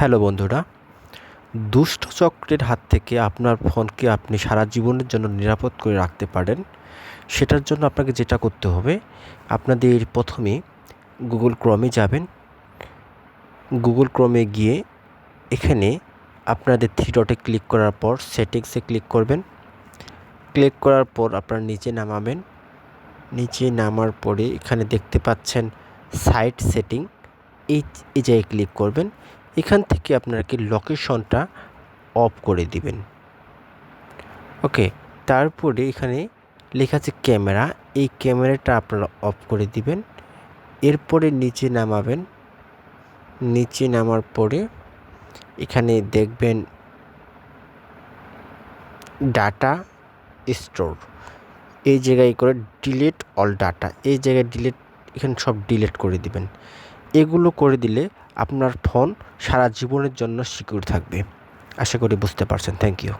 Hello বন্ধুরা, দুষ্ট চক্রের হাত থেকে আপনার ফোনকে আপনি সারা জীবনের জন্য নিরাপদ করে রাখতে পারেন। সেটার জন্য আপনাকে যেটা করতে হবে, আপনাদের প্রথমে গুগল ক্রমে যাবেন। গুগল ক্রমে গিয়ে এখানে আপনাদের থ্রি ডটে ক্লিক করার পর সেটিংসে ক্লিক করবেন। ক্লিক করার পর আপনারা নিচে নামাবেন। নিচে নামার পরে এখানে দেখতে পাচ্ছেন সাইট সেটিং, এই জায়গায় ক্লিক করবেন। এখান থেকে আপনারা কি লোকেশনটা অফ করে দিবেন। ওকে, তারপরে এখানে লেখা আছে ক্যামেরা, এই ক্যামেরাটা আপনারা অফ করে দিবেন। এরপরে নিচে নামাবেন। নিচে নামার পরে এখানে দেখবেন ডাটা স্টোর, এই জায়গায় করে ডিলিট অল ডাটা, এই জায়গায় ডিলিট, এখানে সব ডিলিট করে দিবেন। এগুলো করে দিলে আপনার ফোন সারা জীবনের জন্য সিকিউর থাকবে। আশা করি বুঝতে পারছেন। Thank you.